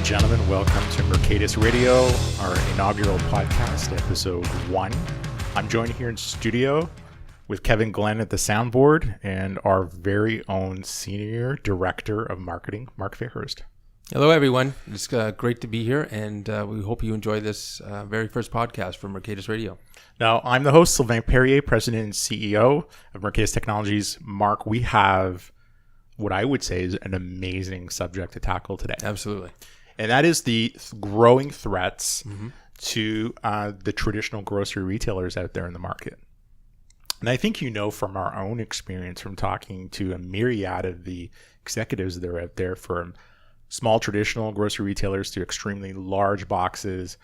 and gentlemen, welcome to Mercatus Radio, our inaugural podcast, episode 1. I'm joined here in studio with Kevin Glenn at the soundboard and our very own Senior Director of Marketing, Mark Fairhurst. Hello, everyone. It's great to be here, and we hope you enjoy this very first podcast from Mercatus Radio. Now, I'm the host, Sylvain Perrier, President and CEO of Mercatus Technologies. Mark, we have what I would say is an amazing subject to tackle today. Absolutely. And that is the growing threats to the traditional grocery retailers out there in the market. And I think you know from our own experience from talking to a myriad of the executives that are out there, from small traditional grocery retailers to extremely large boxes,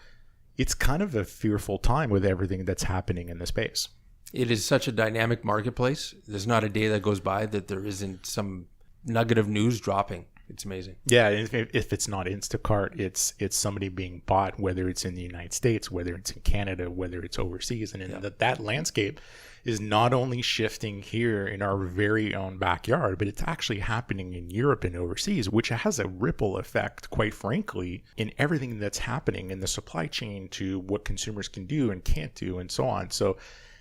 it's kind of a fearful time with everything that's happening in the space. It is such a dynamic marketplace. There's not a day that goes by that there isn't some nugget of news dropping. It's amazing. Yeah, if it's not Instacart, it's somebody being bought, whether it's in the United States, whether it's in Canada, whether it's overseas. And that landscape is not only shifting here in our very own backyard, but it's actually happening in Europe and overseas, which has a ripple effect, quite frankly, in everything that's happening in the supply chain to what consumers can do and can't do and so on. So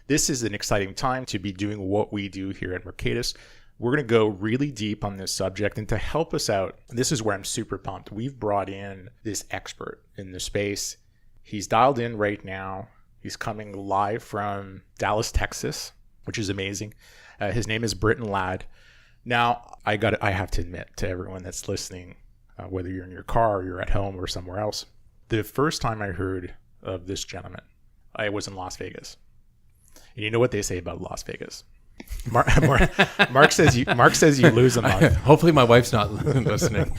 this is an exciting time to be doing what we do here at Mercatus. We're going to go really deep on this subject, and to help us out, this is where I'm super pumped. We've brought in this expert in the space. He's dialed in right now. He's coming live from Dallas, Texas, which is amazing. His name is Britton Ladd. Now, I have to admit to everyone that's listening, whether you're in your car or you're at home or somewhere else, the first time I heard of this gentleman, I was in Las Vegas. And you know what they say about Las Vegas? Mark says you lose a month. Hopefully my wife's not listening.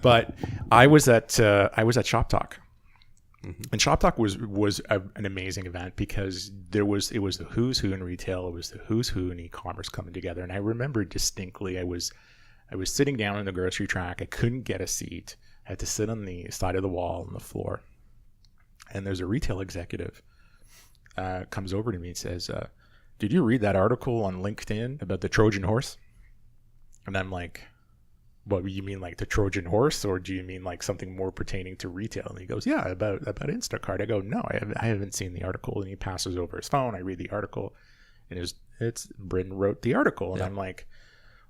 But I was at Shop Talk, and Shop Talk was an amazing event because it was the who's who in retail, it was the who's who in e-commerce coming together. And I remember distinctly, I was sitting down in the grocery track. I couldn't get a seat. I had to sit on the side of the wall on the floor. And there's a retail executive comes over to me and says, "Did you read that article on LinkedIn about the Trojan horse?" And I'm like, "What, you mean like the Trojan horse, or do you mean like something more pertaining to retail?" And he goes, "Yeah, about Instacart." I go, "No, I haven't seen the article." And he passes over his phone. I read the article, and it's Britton wrote the article, and I'm like,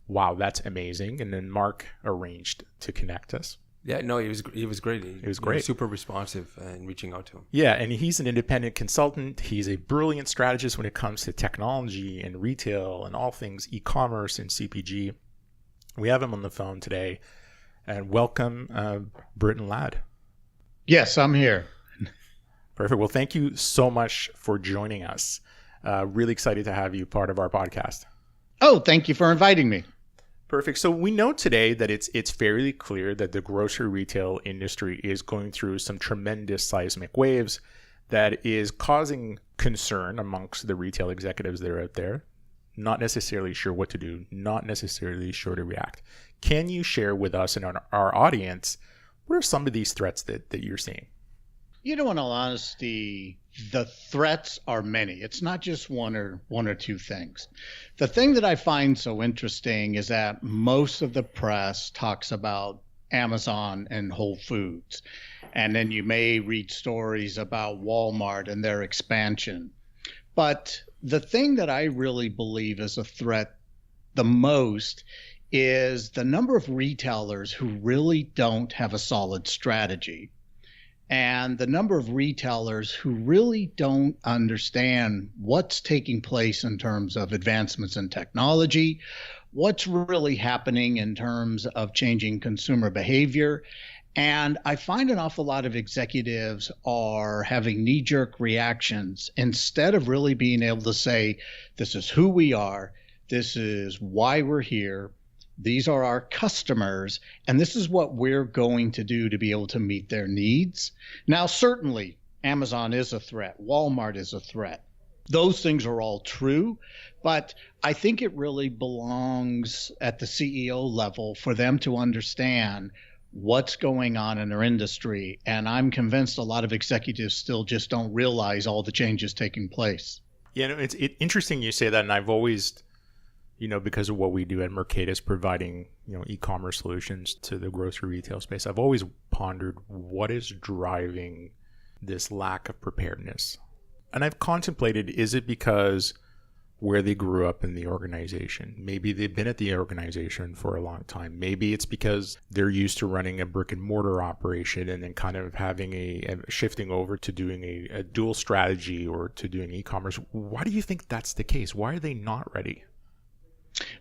"Wow, that's amazing." And then Mark arranged to connect us. Yeah, no, he was great. He was great. Super responsive in reaching out to him. Yeah, and he's an independent consultant. He's a brilliant strategist when it comes to technology and retail and all things e-commerce and CPG. We have him on the phone today. And welcome, Britton Ladd. Yes, I'm here. Perfect. Well, thank you so much for joining us. Really excited to have you part of our podcast. Oh, thank you for inviting me. Perfect. So we know today that it's fairly clear that the grocery retail industry is going through some tremendous seismic waves that is causing concern amongst the retail executives that are out there, not necessarily sure what to do, not necessarily sure to react. Can you share with us and our audience, what are some of these threats that you're seeing? You know, in all honesty, the threats are many. It's not just one or two things. The thing that I find so interesting is that most of the press talks about Amazon and Whole Foods. And then you may read stories about Walmart and their expansion. But the thing that I really believe is a threat the most is the number of retailers who really don't have a solid strategy. And the number of retailers who really don't understand what's taking place in terms of advancements in technology, what's really happening in terms of changing consumer behavior. And I find an awful lot of executives are having knee-jerk reactions instead of really being able to say, this is who we are, this is why we're here, these are our customers, and this is what we're going to do to be able to meet their needs. Now, certainly, Amazon is a threat. Walmart is a threat. Those things are all true, but I think it really belongs at the CEO level for them to understand what's going on in their industry. And I'm convinced a lot of executives still just don't realize all the changes taking place. Yeah, no, it's interesting you say that, and I've always because of what we do at Mercatus, providing, e-commerce solutions to the grocery retail space, I've always pondered what is driving this lack of preparedness. And I've contemplated, is it because where they grew up in the organization? Maybe they've been at the organization for a long time. Maybe it's because they're used to running a brick and mortar operation and then kind of having a shifting over to doing a dual strategy or to doing e-commerce. Why do you think that's the case? Why are they not ready?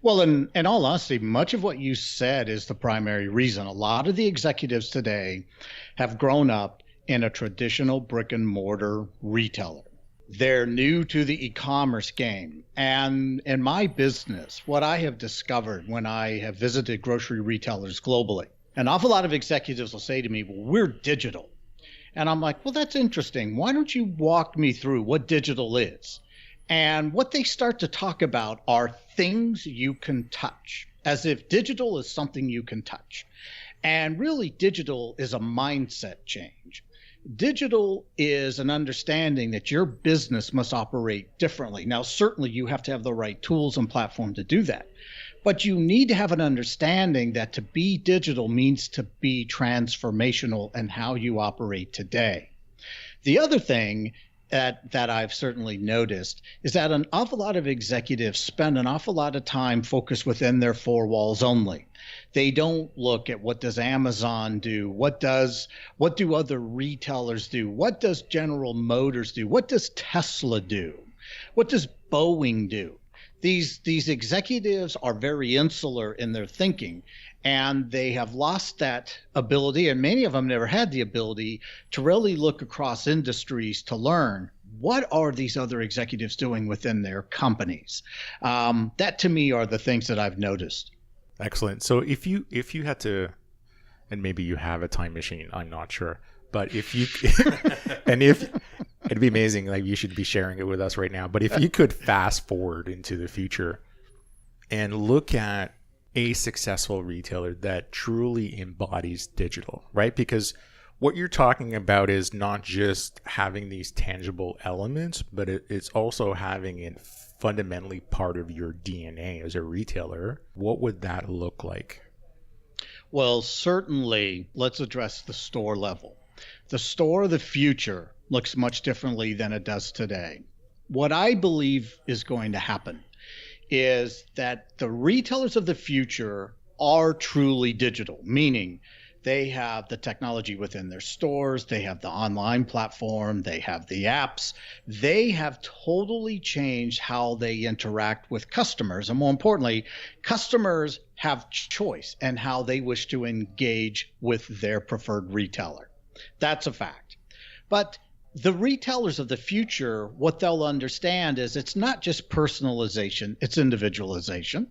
Well, in all honesty, much of what you said is the primary reason. A lot of the executives today have grown up in a traditional brick and mortar retailer. They're new to the e-commerce game. And in my business, what I have discovered when I have visited grocery retailers globally, an awful lot of executives will say to me, well, we're digital. And I'm like, well, that's interesting. Why don't you walk me through what digital is? And what they start to talk about are things you can touch, as if digital is something you can touch. And really, digital is a mindset change. Digital is an understanding that your business must operate differently. Now, certainly you have to have the right tools and platform to do that. But you need to have an understanding that to be digital means to be transformational in how you operate today. The other thing that I've certainly noticed is that an awful lot of executives spend an awful lot of time focused within their four walls only. They don't look at what does Amazon do, what do other retailers do, what does General Motors do, what does Tesla do, what does Boeing do. These executives are very insular in their thinking, and they have lost that ability, and many of them never had the ability to really look across industries to learn what are these other executives doing within their companies. That to me are the things that I've noticed. Excellent. So if you had to, and maybe you have a time machine, I'm not sure, but if you, it'd be amazing, like you should be sharing it with us right now, but if you could fast forward into the future and look at a successful retailer that truly embodies digital, right? Because what you're talking about is not just having these tangible elements, but it's also having it fundamentally part of your DNA as a retailer. What would that look like? Well, certainly, let's address the store level. The store of the future looks much differently than it does today. What I believe is going to happen is that the retailers of the future are truly digital, meaning they have the technology within their stores, they have the online platform, they have the apps. They have totally changed how they interact with customers. And more importantly, customers have choice in how they wish to engage with their preferred retailer. That's a fact. But the retailers of the future, what they'll understand is it's not just personalization, it's individualization.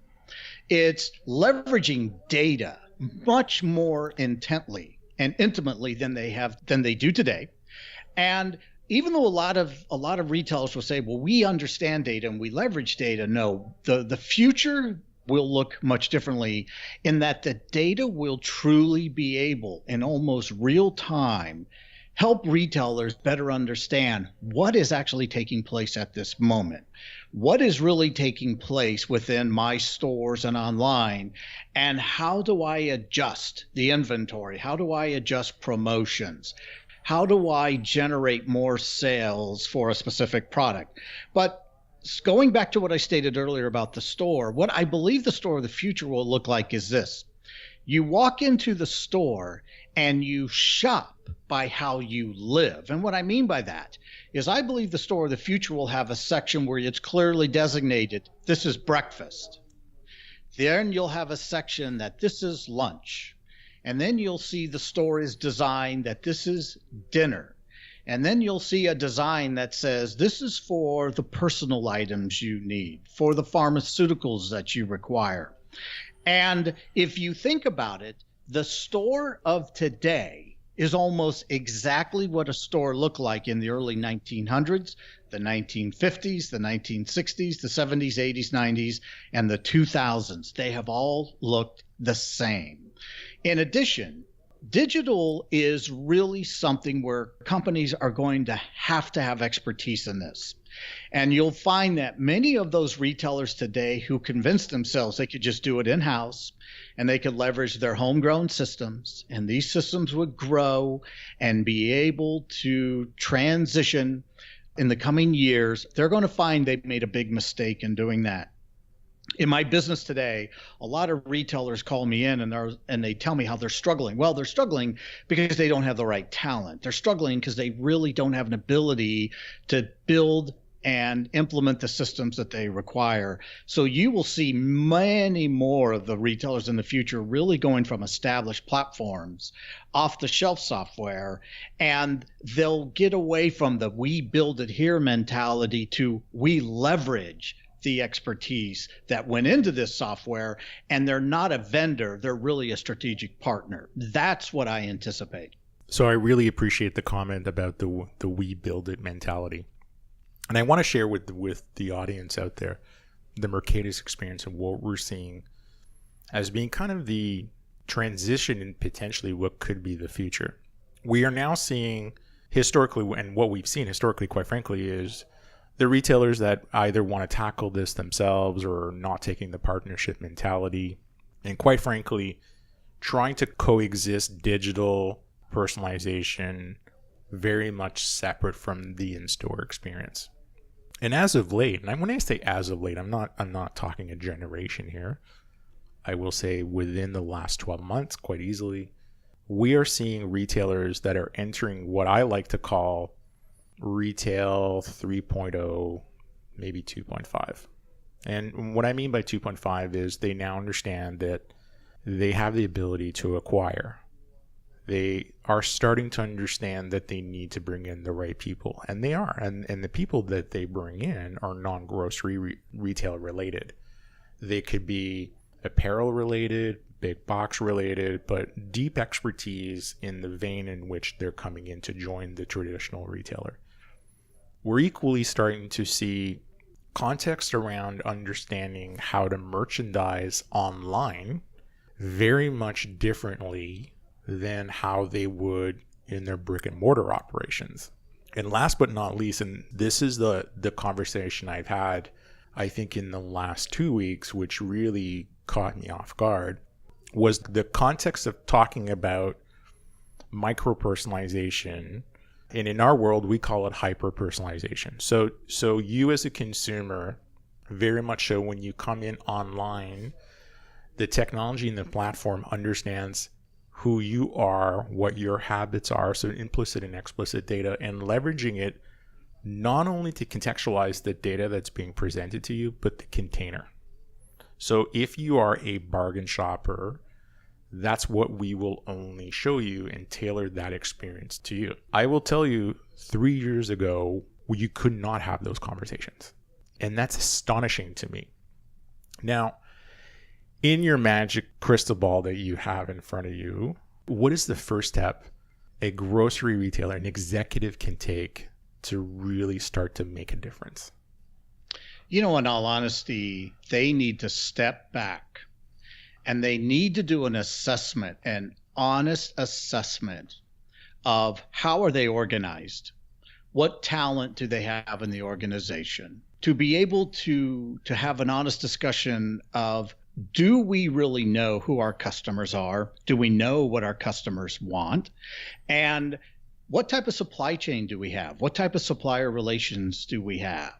It's leveraging data much more intently and intimately than they do today. And even though a lot of retailers will say, well, we understand data and we leverage data, no, the future will look much differently in that the data will truly be able in almost real time help retailers better understand what is actually taking place at this moment. What is really taking place within my stores and online, and how do I adjust the inventory? How do I adjust promotions? How do I generate more sales for a specific product? But going back to what I stated earlier about the store, what I believe the store of the future will look like is this. You walk into the store and you shop by how you live. And what I mean by that is I believe the store of the future will have a section where it's clearly designated, this is breakfast. Then you'll have a section that this is lunch. And then you'll see the store is designed that this is dinner. And then you'll see a design that says this is for the personal items you need, for the pharmaceuticals that you require. And if you think about it, the store of today is almost exactly what a store looked like in the early 1900s, the 1950s, the 1960s, the 70s, 80s, 90s, and the 2000s. They have all looked the same. In addition, digital is really something where companies are going to have expertise in this. And you'll find that many of those retailers today who convinced themselves they could just do it in-house and they could leverage their homegrown systems, and these systems would grow and be able to transition in the coming years, they're going to find they've made a big mistake in doing that. In my business today, a lot of retailers call me in and they tell me how they're struggling. Well, they're struggling because they don't have the right talent. They're struggling because they really don't have an ability to build and implement the systems that they require. So you will see many more of the retailers in the future really going from established platforms, off-the-shelf software, and they'll get away from the we build it here mentality to we leverage the expertise that went into this software, and they're not a vendor, they're really a strategic partner. That's what I anticipate. So I really appreciate the comment about the we build it mentality. And I want to share with the audience out there the Mercatus experience and what we're seeing as being kind of the transition in potentially what could be the future. We are now seeing historically, and what we've seen historically, quite frankly, is the retailers that either want to tackle this themselves or are not taking the partnership mentality, and quite frankly, trying to coexist digital personalization very much separate from the in-store experience. And as of late, and when I say as of late, I'm not talking a generation here. I will say within the last 12 months, quite easily, we are seeing retailers that are entering what I like to call retail 3.0, maybe 2.5. And what I mean by 2.5 is they now understand that they have the ability to acquire. They are starting to understand that they need to bring in the right people, and they are. And the people that they bring in are non-grocery retail related. They could be apparel related, big box related, but deep expertise in the vein in which they're coming in to join the traditional retailer. We're equally starting to see context around understanding how to merchandise online very much differently than how they would in their brick and mortar operations. And last but not least, and this is the conversation I've had, I think in the last 2 weeks, which really caught me off guard, was the context of talking about micro-personalization. And in our world, we call it hyper-personalization. So you as a consumer, very much so when you come in online, the technology and the platform understands who you are, what your habits are, so implicit and explicit data, and leveraging it not only to contextualize the data that's being presented to you, but the container. So if you are a bargain shopper, that's what we will only show you and tailor that experience to you. I will tell you, 3 years ago, you could not have those conversations. And that's astonishing to me. Now, in your magic crystal ball that you have in front of you, what is the first step a grocery retailer, an executive can take to really start to make a difference? You know, in all honesty, they need to step back and they need to do an assessment, an honest assessment of how are they organized? What talent do they have in the organization? To be able to have an honest discussion of, do we really know who our customers are? Do we know what our customers want? And what type of supply chain do we have? What type of supplier relations do we have?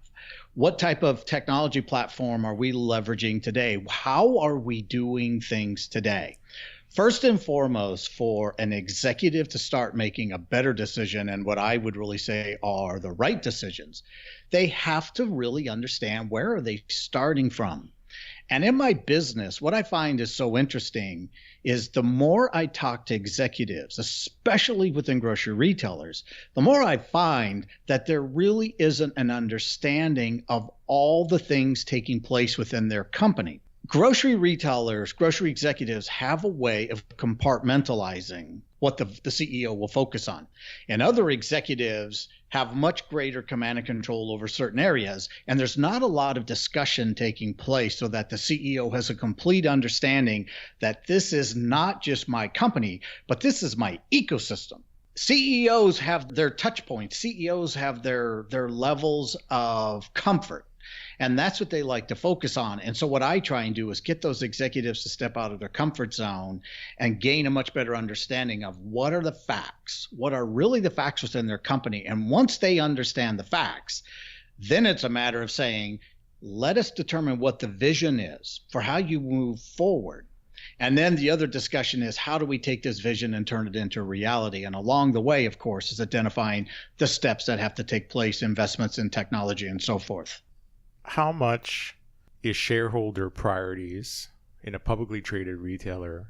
What type of technology platform are we leveraging today? How are we doing things today? First and foremost, for an executive to start making a better decision, and what I would really say are the right decisions, they have to really understand where are they starting from. And in my business, what I find is so interesting is the more I talk to executives, especially within grocery retailers, the more I find that there really isn't an understanding of all the things taking place within their company. Grocery retailers, grocery executives have a way of compartmentalizing what the CEO will focus on. And other executives have much greater command and control over certain areas. And there's not a lot of discussion taking place so that the CEO has a complete understanding that this is not just my company, but this is my ecosystem. CEOs have their touch points. CEOs have their levels of comfort. And that's what they like to focus on. And so what I try and do is get those executives to step out of their comfort zone and gain a much better understanding of what are the facts, what are really the facts within their company. And once they understand the facts, then it's a matter of saying, let us determine what the vision is for how you move forward. And then the other discussion is, how do we take this vision and turn it into reality? And along the way, of course, is identifying the steps that have to take place, investments in technology and so forth. How much is shareholder priorities in a publicly traded retailer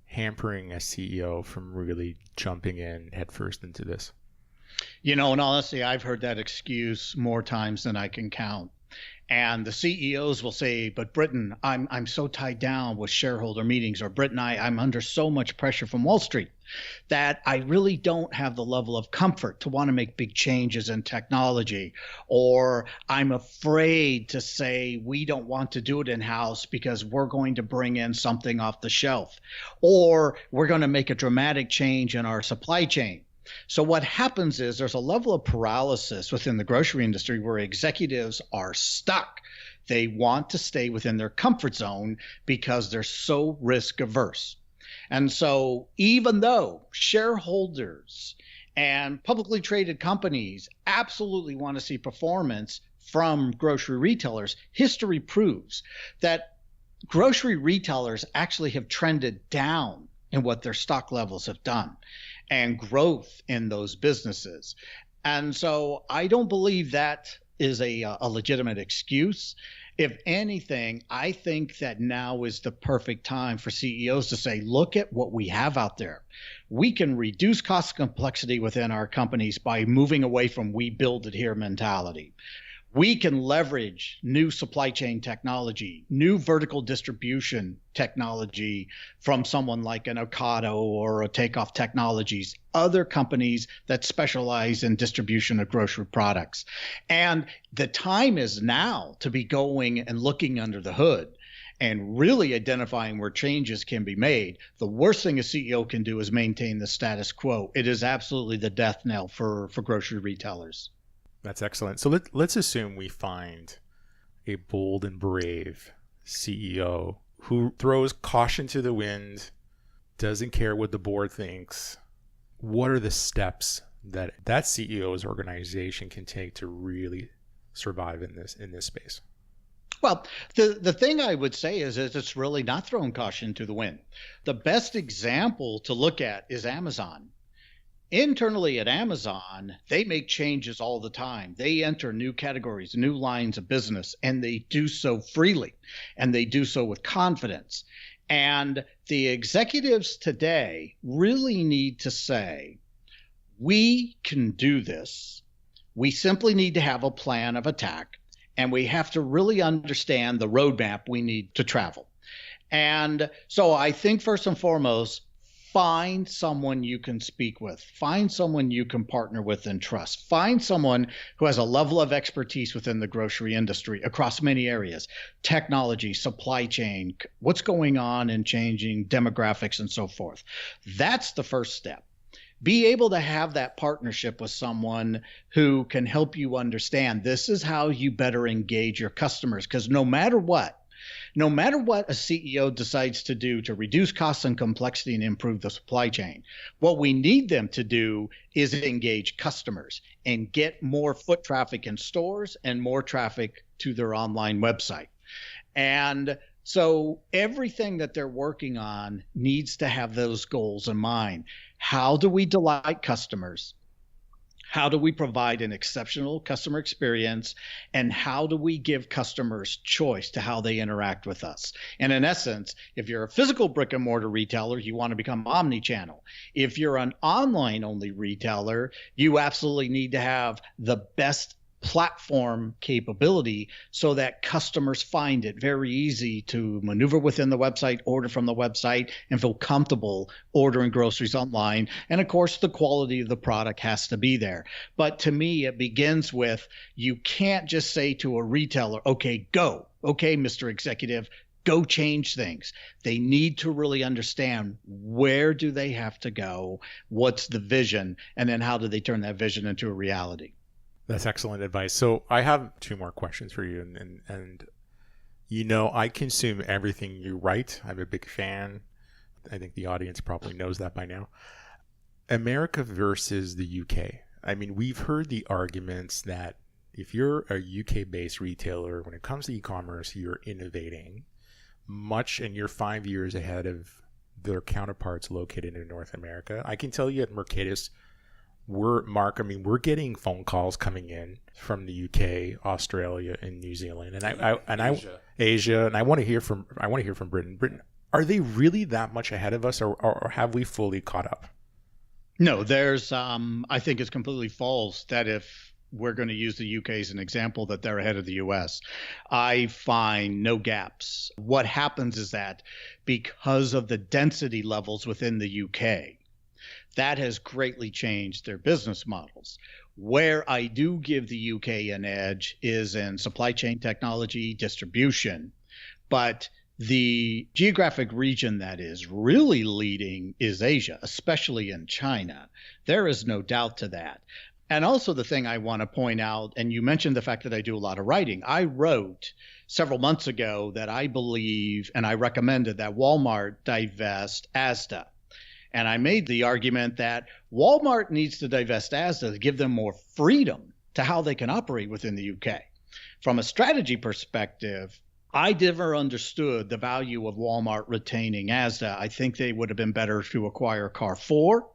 hampering a CEO from really jumping in headfirst into this? You know, and honestly, I've heard that excuse more times than I can count. And the CEOs will say, but Britton, I'm so tied down with shareholder meetings, or Britton, I'm under so much pressure from Wall Street that I really don't have the level of comfort to want to make big changes in technology, or I'm afraid to say we don't want to do it in-house because we're going to bring in something off the shelf, or we're going to make a dramatic change in our supply chain. So what happens is there's a level of paralysis within the grocery industry where executives are stuck. They want to stay within their comfort zone because they're so risk averse. And so even though shareholders and publicly traded companies absolutely want to see performance from grocery retailers, history proves that grocery retailers actually have trended down in what their stock levels have done and growth in those businesses. And so I don't believe that is a legitimate excuse. If anything, I think that now is the perfect time for CEOs to say, look at what we have out there. We can reduce cost complexity within our companies by moving away from we build it here mentality. We can leverage new supply chain technology, new vertical distribution technology from someone like an Ocado or a Takeoff Technologies, other companies that specialize in distribution of grocery products. And the time is now to be going and looking under the hood and really identifying where changes can be made. The worst thing a CEO can do is maintain the status quo. It is absolutely the death knell for grocery retailers. That's excellent. So let's assume we find a bold and brave CEO who throws caution to the wind, doesn't care what the board thinks. What are the steps that CEO's organization can take to really survive in this space? Well, the thing I would say is it's really not throwing caution to the wind. The best example to look at is Amazon. Internally at Amazon, they make changes all the time. They enter new categories, new lines of business, and they do so freely, and they do so with confidence. And the executives today really need to say, we can do this. We simply need to have a plan of attack, and we have to really understand the roadmap we need to travel. And so I think first and foremost, find someone you can speak with. Find someone you can partner with and trust. Find someone who has a level of expertise within the grocery industry across many areas, technology, supply chain, what's going on and changing demographics and so forth. That's the first step. Be able to have that partnership with someone who can help you understand this is how you better engage your customers, because no matter what a CEO decides to do to reduce costs and complexity and improve the supply chain, what we need them to do is engage customers and get more foot traffic in stores and more traffic to their online website. And so everything that they're working on needs to have those goals in mind. How do we delight customers? How do we provide an exceptional customer experience? And how do we give customers choice to how they interact with us? And in essence, if you're a physical brick and mortar retailer, you want to become omni-channel. If you're an online only retailer, you absolutely need to have the best platform capability so that customers find it very easy to maneuver within the website, order from the website, and feel comfortable ordering groceries online. And of course, the quality of the product has to be there. But to me, it begins with, you can't just say to a retailer, okay, go. Okay, Mr. Executive, go change things. They need to really understand where do they have to go, what's the vision, and then how do they turn that vision into a reality. That's excellent advice. So I have two more questions for you. And I consume everything you write. I'm a big fan. I think the audience probably knows that by now. America versus the UK. I mean, we've heard the arguments that if you're a UK-based retailer, when it comes to e-commerce, you're innovating much and you're 5 years ahead of their counterparts located in North America. I can tell you at Mercatus, we're getting phone calls coming in from the UK, Australia, and New Zealand, Asia, and I want to hear from Britain. Britain, are they really that much ahead of us, or have we fully caught up? No, there's I think it's completely false that if we're going to use the UK as an example, that they're ahead of the US. I find no gaps. What happens is that because of the density levels within the UK, that has greatly changed their business models. Where I do give the UK an edge is in supply chain technology, distribution, but the geographic region that is really leading is Asia, especially in China. There is no doubt to that. And also the thing I want to point out, and you mentioned the fact that I do a lot of writing. I wrote several months ago that I believe, and I recommended that Walmart divest Asda. And I made the argument that Walmart needs to divest Asda to give them more freedom to how they can operate within the UK. From a strategy perspective, I never understood the value of Walmart retaining Asda. I think they would have been better to acquire Carrefour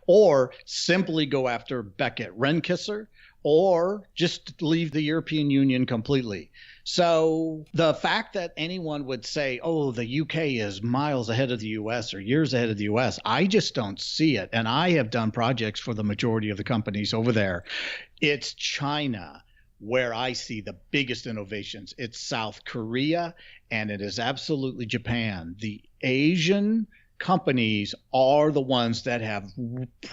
or simply go after Beckett Renkisser or just leave the European Union completely. So the fact that anyone would say, oh, the UK is miles ahead of the US or years ahead of the US, I just don't see it. And I have done projects for the majority of the companies over there. It's China where I see the biggest innovations. It's South Korea, and it is absolutely Japan. The Asian companies are the ones that have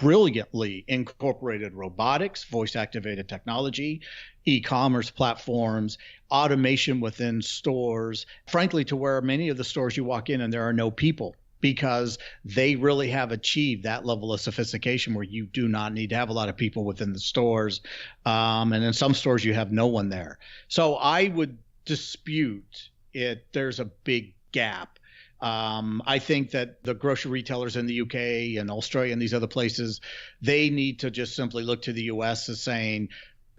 brilliantly incorporated robotics, voice-activated technology, e-commerce platforms, automation within stores, frankly, to where many of the stores you walk in and there are no people, because they really have achieved that level of sophistication where you do not need to have a lot of people within the stores. And in some stores, you have no one there. So I would dispute it. There's a big gap. I think that the grocery retailers in the UK and Australia and these other places, they need to just simply look to the US as saying,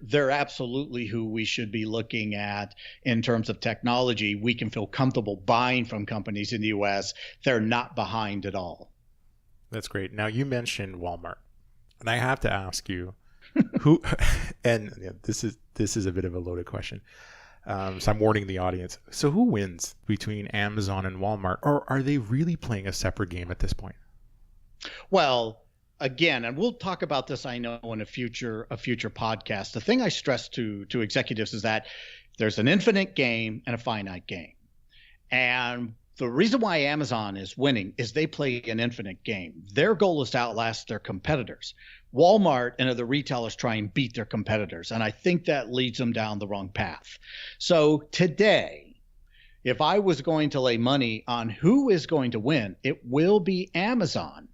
they're absolutely who we should be looking at in terms of technology. We can feel comfortable buying from companies in the US. They're not behind at all. That's great. Now, you mentioned Walmart, and I have to ask you who, and this is a bit of a loaded question. So I'm warning the audience. So who wins between Amazon and Walmart, or are they really playing a separate game at this point? Well, again, and we'll talk about this, I know, in a future podcast. The thing I stress to executives is that there's an infinite game and a finite game. And the reason why Amazon is winning is they play an infinite game. Their goal is to outlast their competitors. Walmart and other retailers try and beat their competitors, and I think that leads them down the wrong path. So today, if I was going to lay money on who is going to win, it will be Amazon.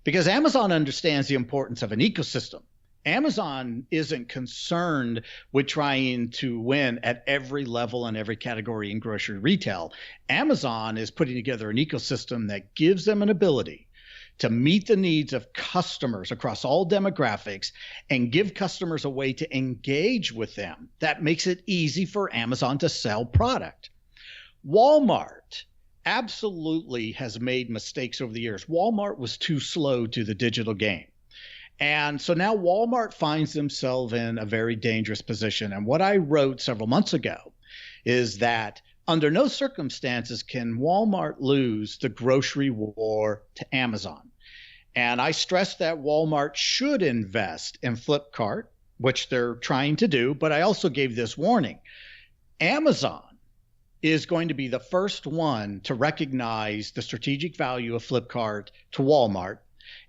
Because Amazon understands the importance of an ecosystem. Amazon isn't concerned with trying to win at every level and every category in grocery retail. Amazon is putting together an ecosystem that gives them an ability to meet the needs of customers across all demographics and give customers a way to engage with them. That makes it easy for Amazon to sell product. Walmart absolutely has made mistakes over the years. Walmart was too slow to the digital game. And so now Walmart finds themselves in a very dangerous position. And what I wrote several months ago is that under no circumstances can Walmart lose the grocery war to Amazon. And I stressed that Walmart should invest in Flipkart, which they're trying to do. But I also gave this warning. Amazon is going to be the first one to recognize the strategic value of Flipkart to Walmart.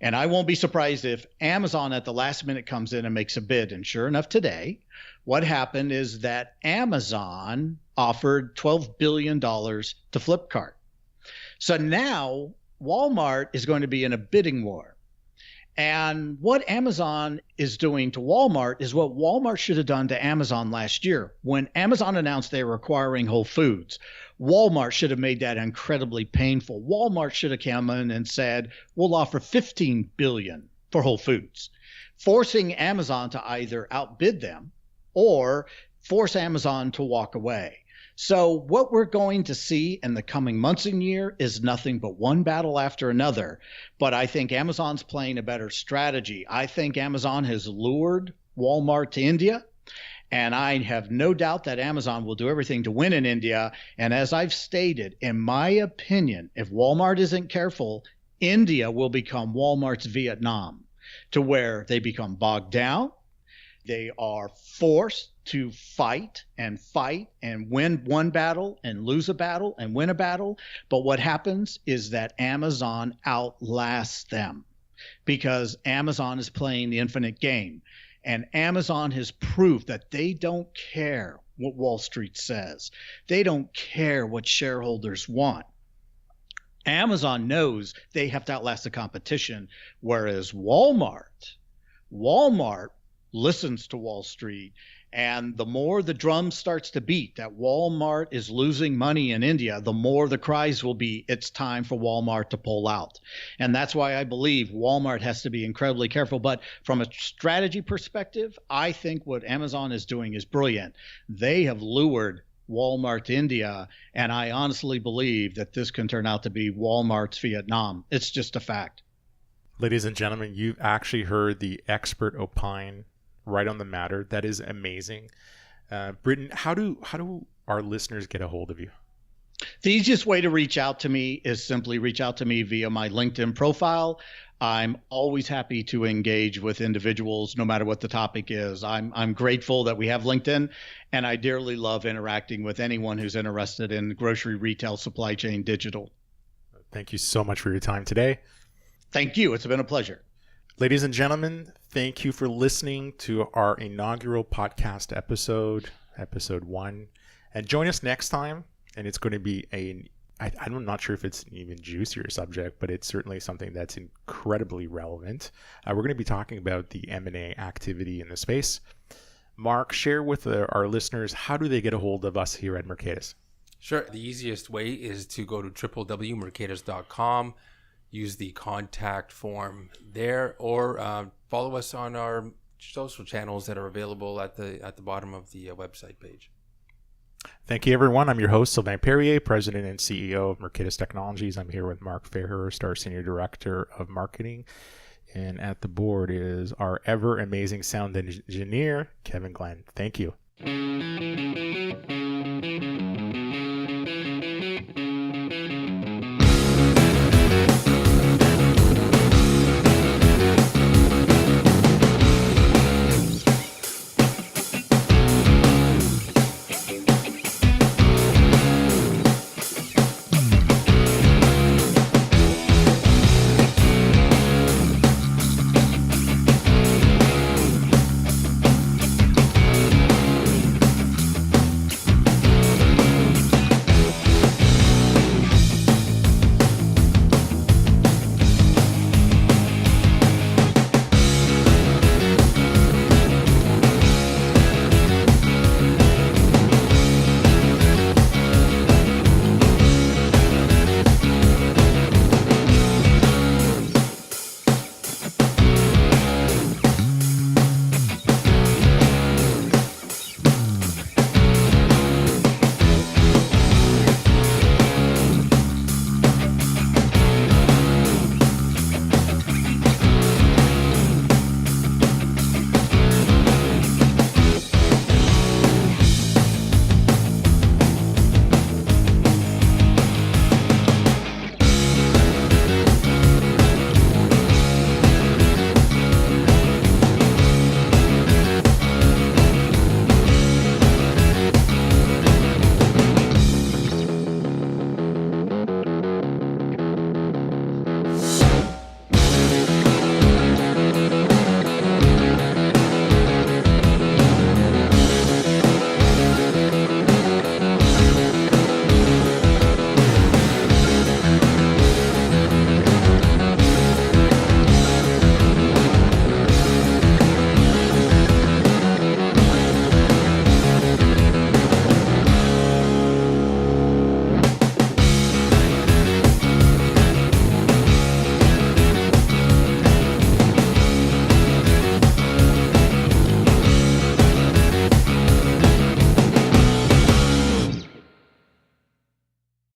And I won't be surprised if Amazon at the last minute comes in and makes a bid. And sure enough, today, what happened is that Amazon offered $12 billion to Flipkart. So now Walmart is going to be in a bidding war. And what Amazon is doing to Walmart is what Walmart should have done to Amazon last year. When Amazon announced they were acquiring Whole Foods, Walmart should have made that incredibly painful. Walmart should have come in and said, we'll offer $15 billion for Whole Foods, forcing Amazon to either outbid them or force Amazon to walk away. So what we're going to see in the coming months and year is nothing but one battle after another. But I think Amazon's playing a better strategy. I think Amazon has lured Walmart to India, and I have no doubt that Amazon will do everything to win in India. And as I've stated, in my opinion, if Walmart isn't careful, India will become Walmart's Vietnam, to where they become bogged down. They are forced to fight and win one battle and lose a battle and win a battle. But what happens is that Amazon outlasts them because Amazon is playing the infinite game. And Amazon has proved that they don't care what Wall Street says. They don't care what shareholders want. Amazon knows they have to outlast the competition, whereas Walmart listens to Wall Street. And the more the drum starts to beat that Walmart is losing money in India, the more the cries will be, it's time for Walmart to pull out. And that's why I believe Walmart has to be incredibly careful. But from a strategy perspective, I think what Amazon is doing is brilliant. They have lured Walmart to India, and I honestly believe that this can turn out to be Walmart's Vietnam. It's just a fact. Ladies and gentlemen, you've actually heard the expert opine right on the matter. That is amazing. Britton, how do our listeners get a hold of you? The easiest way to reach out to me is simply reach out to me via my LinkedIn profile. I'm always happy to engage with individuals, no matter what the topic is. I'm grateful that we have LinkedIn, and I dearly love interacting with anyone who's interested in grocery, retail, supply chain, digital. Thank you so much for your time today. Thank you. It's been a pleasure. Ladies and gentlemen, thank you for listening to our inaugural podcast episode 1. And join us next time. And it's going to be I'm not sure if it's an even juicier subject, but it's certainly something that's incredibly relevant. We're going to be talking about the M&A activity in the space. Mark, share with our listeners, how do they get a hold of us here at Mercatus? Sure. The easiest way is to go to www.mercatus.com. Use the contact form there, or follow us on our social channels that are available at the bottom of the website page. Thank you, everyone. I'm your host, Sylvain Perrier, President and CEO of Mercatus Technologies. I'm here with Mark Fairhurst, our Senior Director of Marketing. And at the board is our ever amazing sound engineer, Kevin Glenn. Thank you.